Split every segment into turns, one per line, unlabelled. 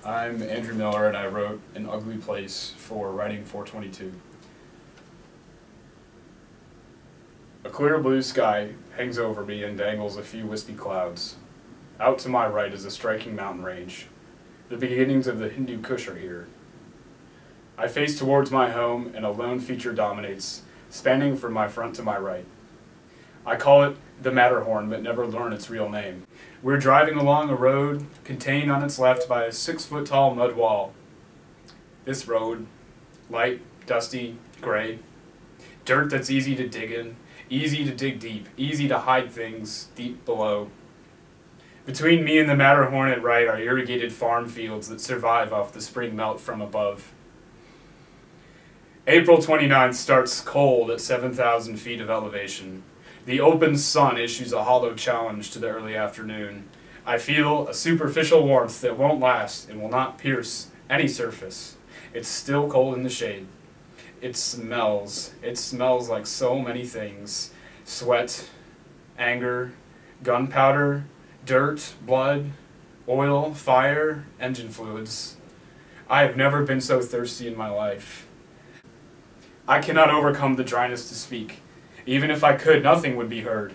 I'm Andrew Miller, and I wrote An Ugly Place for Writing 422. A clear blue sky hangs over me and dangles a few wispy clouds. Out to my right is a striking mountain range. The beginnings of the Hindu Kush are here. I face towards my home, and a lone feature dominates, spanning from my front to my right. I call it the Matterhorn, but never learn its real name. We're driving along a road contained on its left by a 6-foot-tall mud wall. This road, light, dusty, gray, dirt that's easy to dig in, easy to dig deep, easy to hide things deep below. Between me and the Matterhorn at right are irrigated farm fields that survive off the spring melt from above. April 29th starts cold at 7,000 feet of elevation. The open sun issues a hollow challenge to the early afternoon. I feel a superficial warmth that won't last and will not pierce any surface. It's still cold in the shade. It smells like so many things. Sweat, anger, gunpowder, dirt, blood, oil, fire, engine fluids. I have never been so thirsty in my life. I cannot overcome the dryness to speak. Even if I could, nothing would be heard.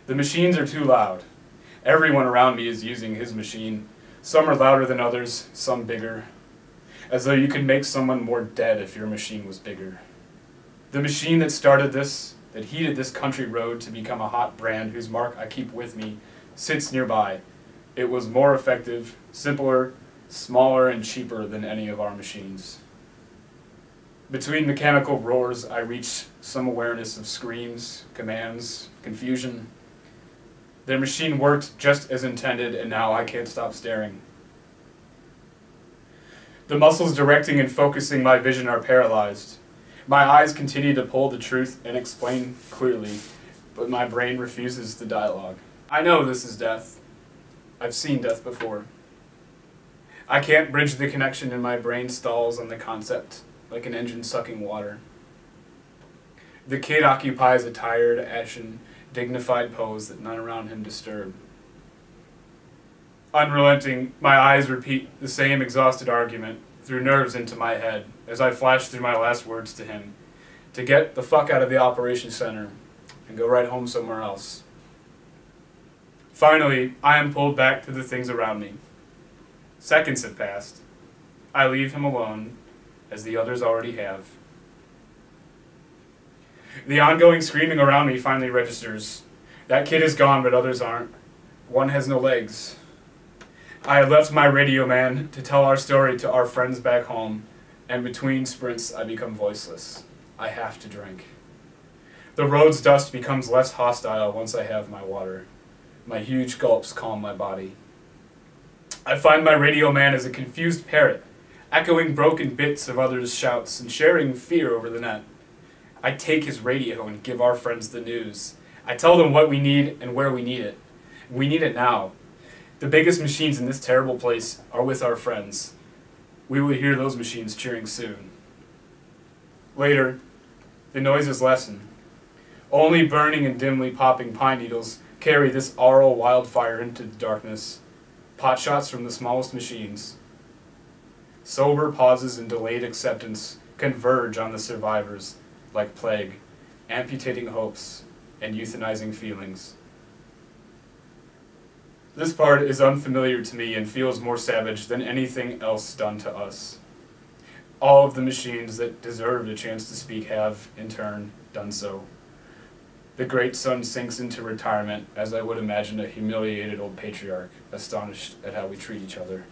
The machines are too loud. Everyone around me is using his machine. Some are louder than others, some bigger. As though you could make someone more dead if your machine was bigger. The machine that started this, that heated this country road to become a hot brand whose mark I keep with me, sits nearby. It was more effective, simpler, smaller, and cheaper than any of our machines. Between mechanical roars, I reach some awareness of screams, commands, confusion. Their machine worked just as intended, and now I can't stop staring. The muscles directing and focusing my vision are paralyzed. My eyes continue to pull the truth and explain clearly, but my brain refuses the dialogue. I know this is death. I've seen death before. I can't bridge the connection, and my brain stalls on the concept, like an engine sucking water. The kid occupies a tired, ashen, dignified pose that none around him disturb. Unrelenting, my eyes repeat the same exhausted argument through nerves into my head as I flash through my last words to him, to get the fuck out of the operations center and go right home somewhere else. Finally, I am pulled back to the things around me. Seconds have passed. I leave him alone, as the others already have. The ongoing screaming around me finally registers. That kid is gone, but others aren't. One has no legs. I had left my radio man to tell our story to our friends back home, and between sprints I become voiceless. I have to drink. The road's dust becomes less hostile once I have my water. My huge gulps calm my body. I find my radio man as a confused parrot, echoing broken bits of others' shouts and sharing fear over the net. I take his radio and give our friends the news. I tell them what we need and where we need it. We need it now. The biggest machines in this terrible place are with our friends. We will hear those machines cheering soon. Later, the noises lessen. Only burning and dimly popping pine needles carry this aural wildfire into the darkness. Pot shots from the smallest machines. Sober pauses and delayed acceptance converge on the survivors like plague, amputating hopes and euthanizing feelings. This part is unfamiliar to me and feels more savage than anything else done to us. All of the machines that deserved a chance to speak have, in turn, done so. The great sun sinks into retirement as I would imagine a humiliated old patriarch, astonished at how we treat each other.